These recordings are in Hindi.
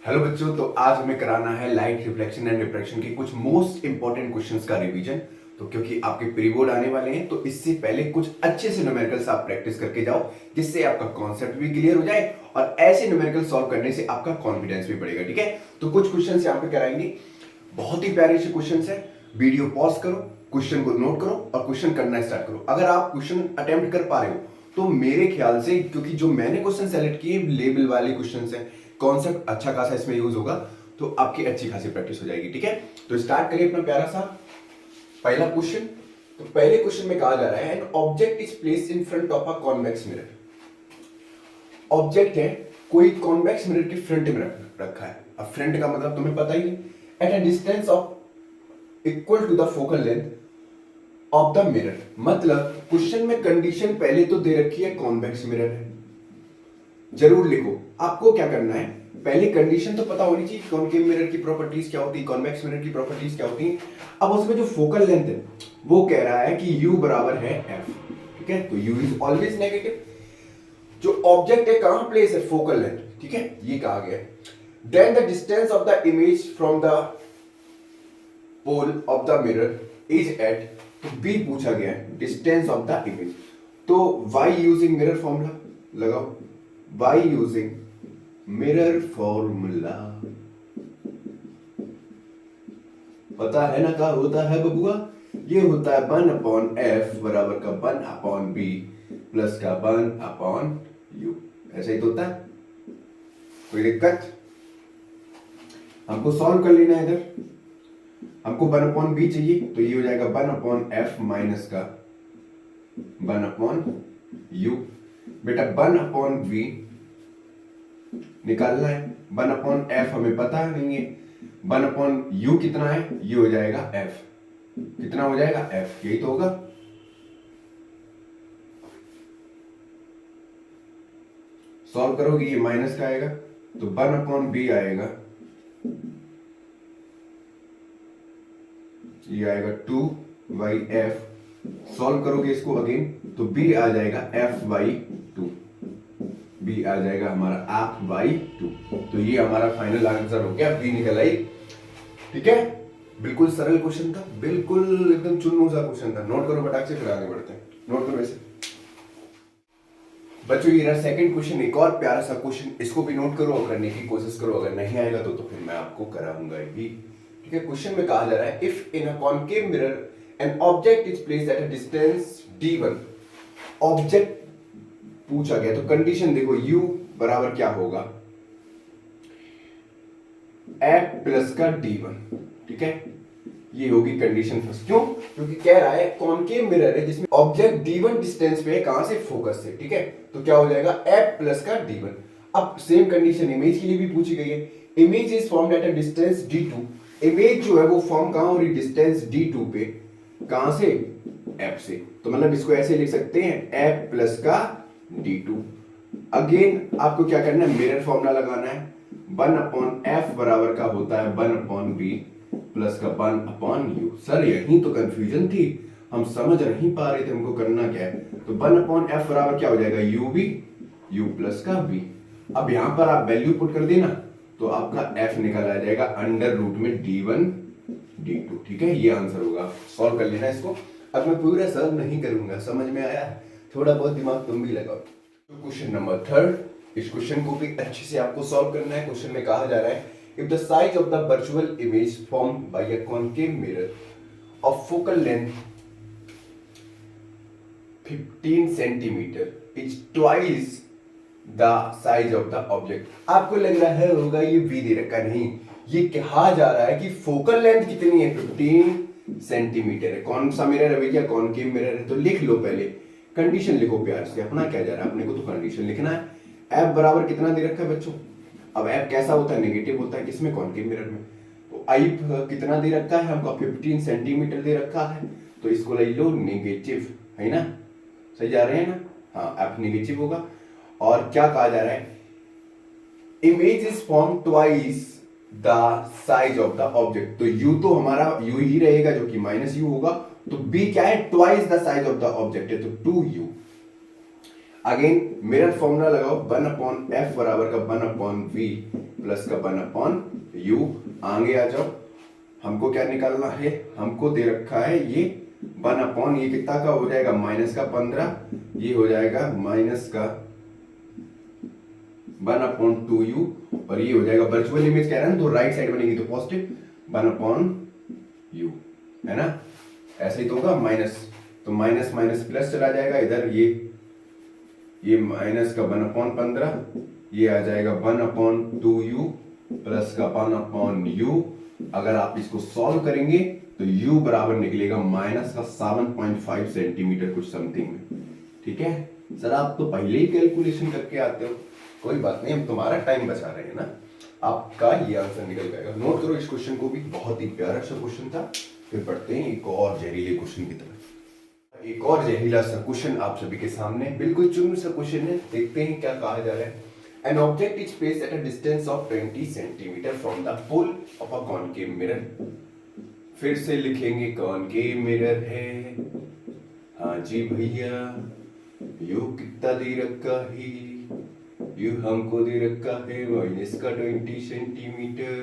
हेलो बच्चों, तो आज हमें कराना है लाइट रिफ्लेक्शन एंड रिफ्रैक्शन के कुछ मोस्ट इंपॉर्टेंट क्वेश्चंस का रिवीजन। तो क्योंकि आपके प्री बोर्ड आने वाले हैं तो इससे पहले कुछ अच्छे से न्यूमेरिकल्स आप प्रैक्टिस करके जाओ, जिससे आपका कॉन्सेप्ट भी क्लियर हो जाए और ऐसे न्यूमेरिकल सॉल्व करने से आपका कॉन्फिडेंस भी बढ़ेगा। ठीक है, तो कुछ क्वेश्चन यहाँ पे कराएंगे, बहुत ही प्यारे से क्वेश्चन है। वीडियो पॉज करो, क्वेश्चन को नोट करो और क्वेश्चन करना स्टार्ट करो। अगर आप क्वेश्चन अटेम्प्ट कर पा रहे हो तो मेरे ख्याल से, क्योंकि जो मैंने क्वेश्चन सेलेक्ट किए लेवल वाले क्वेश्चन है, कॉन्सेप्ट अच्छा खासा इसमें यूज होगा, तो आपकी अच्छी खासी प्रैक्टिस हो जाएगी। ठीक है, तो स्टार्ट करिए अपना प्यारा सा पहला क्वेश्चन। तो पहले क्वेश्चन में कहा जा रहा है an object is placed in front of a convex mirror. Object है, कोई कॉन्वेक्स मिरर के फ्रंट में रखा है। अब फ्रंट का मतलब तुम्हें पता ही है, at a distance of equal to the focal length of the mirror. मतलब क्वेश्चन में कंडीशन पहले तो दे रखी है कॉन्वेक्स मिरर है, जरूर लिखो। आपको क्या करना है, पहले कंडीशन तो पता होनी चाहिए, कॉनकेव मिरर की प्रॉपर्टीज क्या होती है, कॉन्वेक्स मिरर की प्रॉपर्टीज क्या होती है। अब उसमें जो फोकल लेंथ है वो कह रहा है कि u बराबर है f। ठीक है, तो u इज ऑलवेज नेगेटिव। जो ऑब्जेक्ट है कहां प्लेस है, फोकल लेंथ। ठीक है, ये कहा गया है। Then the distance of the image from the pole of the mirror is at, तो b पूछा गया है, डिस्टेंस ऑफ द इमेज। तो y यूजिंग मिरर फॉर्मूला लगाओ, by using mirror formula। पता है ना क्या होता है बबुआ, ये होता है 1/f बराबर का 1/b प्लस का 1/u। ऐसा ही तो होता है, कोई दिक्कत। हमको सॉल्व कर लेना है। इधर हमको 1/b चाहिए, तो ये हो जाएगा 1/f माइनस का 1/u। बेटा 1/v निकालना है, 1/f हमें पता नहीं है, 1/u कितना है, ये हो जाएगा f। कितना हो जाएगा f, यही तो होगा। सॉल्व करोगे ये माइनस का आएगा, तो 1/b आएगा, ये आएगा 2/f। सॉल्व करोगे इसको अगेन, तो b आ जाएगा f/2, b आ जाएगा हमारा f/2। तो ये हमारा फाइनल आंसर हो गया, b निकल आई। ठीक है, बिल्कुल सरल क्वेश्चन था, बिल्कुल एकदम चुन्नू सा क्वेश्चन था। नोट करो फटाक से, फिर आगे बढ़ते हैं। नोट करो ऐसे बच्चों। ये रहा सेकंड क्वेश्चन, एक और प्यारा सा क्वेश्चन, इसको भी नोट करो और करने की कोशिश करो। अगर नहीं आएगा तो फिर मैं आपको कराऊंगा ही। ठीक है, क्वेश्चन में कहा जा रहा है if in a concave mirror an object is placed at a distance d1। Object पूछा गया, तो कंडीशन देखो, u बराबर क्या होगा, f प्लस का d1। ठीक है, ये होगी कंडीशन फर्स्ट। क्यों? क्योंकि कह रहा है कॉनकेव मिरर है जिसमें ऑब्जेक्ट d1 डिस्टेंस पे है, कहां से, फोकस से। ठीक है, तो क्या हो जाएगा f प्लस का d1। अब सेम कंडीशन इमेज के लिए भी पूछी गई है। Image is formed at a distance d2। Image जो है वो फॉर्म कहां हो रही, डिस्टेंस d2 पे, कहां से, f से। तो मतलब इसको ऐसे लिख सकते हैं, f प्लस का d2। अगेन आपको क्या करना है, मिरर फॉर्मूला लगाना है। 1/f बराबर का होता है 1/b प्लस का 1/u। सर यही तो कंफ्यूजन थी, हम समझ नहीं पा रहे थे हमको करना क्या है। तो 1/f बराबर क्या हो जाएगा, u प्लस का v। अब यहां पर आप वैल्यू पुट कर देना, तो आपका f निकल आ जाएगा अंडर रूट में d1 d2। ठीक है, ये आंसर होगा। सॉल्व कर लेना इसको। अब मैं पूरा सॉल्व नहीं करूंगा, समझ में आया, थोड़ा बहुत दिमाग तुम भी लगाओ। तो क्वेश्चन नंबर थर्ड, इस क्वेश्चन को भी अच्छे से आपको सॉल्व करना है। क्वेश्चन में कहा जा रहा है if the size of the virtual image formed by a concave mirror of focal length 15 centimetre is twice the size of the object. आपको लग रहा है होगा ये v दे रखा, नहीं, ये कहा जा रहा है कि फोकल लेंथ कितनी है, 15 सेंटीमीटर है। कौन सा मिरर है भैया, कॉनकेव मिरर है। तो लिख लो, पहले कंडीशन लिखो प्यार से। अपना क्या जा रहा है, अपने को तो कंडीशन लिखना है। f बराबर कितना दे रखा है बच्चों, अब f कैसा होता है, नेगेटिव होता है, किसमें, कॉनकेव मिरर में। तो i कितना दे रखा है हमको, 15 सेंटीमीटर दे रखा है, तो इसको ले लो नेगेटिव, है ना, सही जा रहे हैं ना, हाँ, f नेगेटिव होगा। और क्या कहा जा रहा है, image is form twice the size of the object. तो u तो हमारा u ही रहेगा, जो कि -u होगा। तो b क्या है, twice the size of the object है, तो 2u। अगेन मिरर फॉर्मूला लगाओ, 1/f बराबर का 1/v प्लस का 1/u। आगे आ जाओ, हमको क्या निकालना है, हमको दे रखा है ये 1/, ये कितना का हो जाएगा माइनस का 15, ये हो जाएगा माइनस का 1/2u, और ये हो जाएगा वर्चुअल इमेज कह रहा है ना, तो राइट साइड बनेगी तो पॉजिटिव 1/u, है ना। ऐसे ही तो होगा माइनस, तो माइनस माइनस प्लस चला जाएगा इधर, ये माइनस का 1/15, ये आ जाएगा 1/2u प्लस का 1/u। अगर आप इसको सॉल्व करेंगे तो u बराबर निकलेगा माइनस का 7.5 सेंटीमीटर कुछ समथिंग में। ठीक है सर, आप तो पहले ही कैलकुलेशन करके आते हो, कोई बात नहीं, हम तुम्हारा टाइम बचा रहे हैं ना, आपका ये आंसर निकल जाएगा। नोट करो इस क्वेश्चन को भी, बहुत ही प्यारा सा क्वेश्चन था। फिर पढ़ते हैं एक और जहरीले क्वेश्चन की तरफ। एक और जहरीला सा क्वेश्चन आप सभी के सामने, बिल्कुल चुन सा क्वेश्चन है, देखते हैं क्या कहा जा रहा है। An object is placed at a distance of 20 cm from the pole of a concave mirror। फिर से लिखेंगे कॉनकेव मिरर है, हाँ जी भैया, यू कितना दे रखा है, यू हमको दे रखा है माइनस का 20 सेंटीमीटर।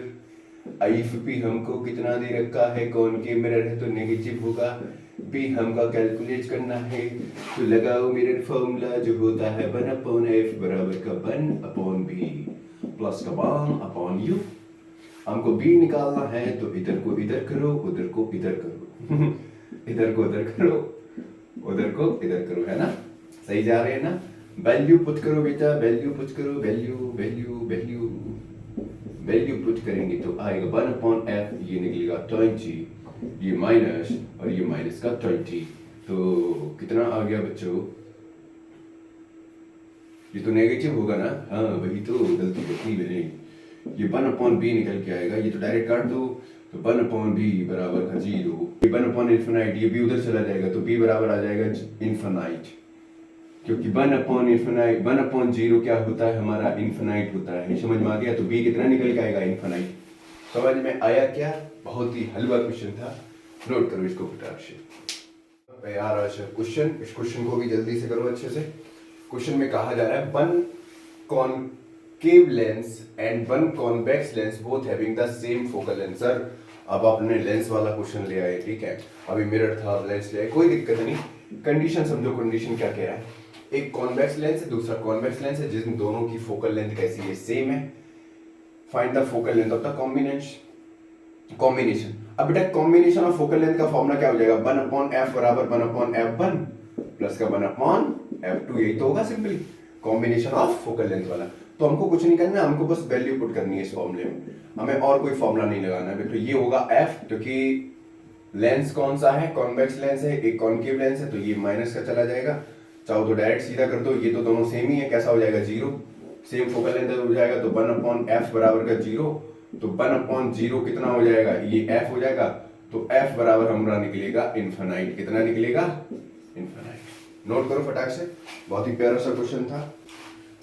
आईफ भी हमको कितना दे रखा है, कॉनकेव मिरर है तो नेगेटिव होगा, भी हमका कैलकुलेट करना है, तो लगाओ मिरर फॉर्मूला जो होता है 1/f बराबर का 1/b प्लस का 1/u। हमको b निकालना है तो इधर को इधर करो, उधर को इधर करो इधर को उधर करो, उधर को इधर करो, है ना, सही जा रहे हैं ना। वैल्यू पुट करो बेटा, वैल्यू पुट करो, value value value value put करेंगे तो आएगा 1/f, ये निकलेगा 20, ये माइनस और ये माइनस का 20, तो कितना आ गया बच्चों, ये तो नेगेटिव होगा ना, हाँ वही तो गलती कितनी मैंने, ये 1/b निकल के आएगा, ये तो डायरेक्ट काट दो, तो 1/b बराबर का 0, ये 1/∞, ये b उधर चला जाएगा तो b बराबर आ जाएगा इन्फिनाइट, क्योंकि 1/0 क्या होता है हमारा, इन्फिनाइट होता है। समझ में आ गया, तो b कितना निकल के आएगा, इन्फिनाइट। समझ में आया क्या, बहुत ही हलवा क्वेश्चन था, नोट करो इसको फटाक से। प्यारा सा क्वेश्चन, इस क्वेश्चन को भी जल्दी से करो अच्छे से। क्वेश्चन में कहा जा रहा है one concave lens and one convex lens both having the same focal length. Sir अब आपने लेंस वाला क्वेश्चन ले आए, ठीक है, अभी मिरर था, लेंस ले आए, कोई दिक्कत नहीं। कंडीशन समझो, कंडीशन क्या कह रहा है, एक कॉन्वेक्स लेंस है, दूसरा कॉन्वेक्स लेंस है, जिन दोनों की फोकल लेंथ कैसी है, सेम है। Find the focal length of the combination. अब बेटा कॉम्बिनेशन ऑफ फोकल लेंथ का फॉर्मूला क्या हो जाएगा, 1/f बराबर 1/f1 प्लस का 1/f2, यही तो होगा simply combination of focal length वाला। तो हमको कुछ नहीं करना, हमको बस वैल्यू पुट करनी है इस फॉर्मूले में, हमें और कोई फॉर्मूला नहीं लगाना है। तो ये होगा f, क्योंकि लेंस कौन सा है, कॉन्वेक्स लेंस है, एक कॉनकेव लेंस है, तो ये माइनस का चला जाएगा, चाहो तो डायरेक्ट सीधा कर दो, ये तो दोनों सेम ही है, कैसा हो जाएगा 0, सेम फोकल लेंथ हो जाएगा, तो 1/f बराबर का 0, तो 1/0 कितना हो जाएगा, ये f हो जाएगा, तो f बराबर हमारा निकलेगा इन्फिनाइट। कितना निकलेगा, इन्फिनाइट। नोट करो फटाक से, बहुत ही प्यारा सा क्वेश्चन था,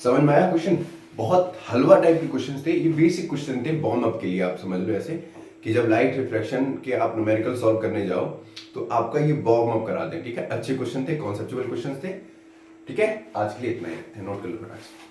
समझ में आया क्वेश्चन, बहुत हलवा टाइप के क्वेश्चन थे, ये बेसिक क्वेश्चन थे वार्म अप के लिए, आप समझ लो ऐसे कि जब लाइट रिफ्लेक्शन के आप न्यूमेरिकल सॉल्व करने जाओ तो आपका ये वार्म अप करा दें, ठीक है। अच्छे क्वेश्चन थे, कॉन्सेप्चुअल क्वेश्चन थे, ठीक है। आज के लिए इतना ही, नोट कर लो फटाक से।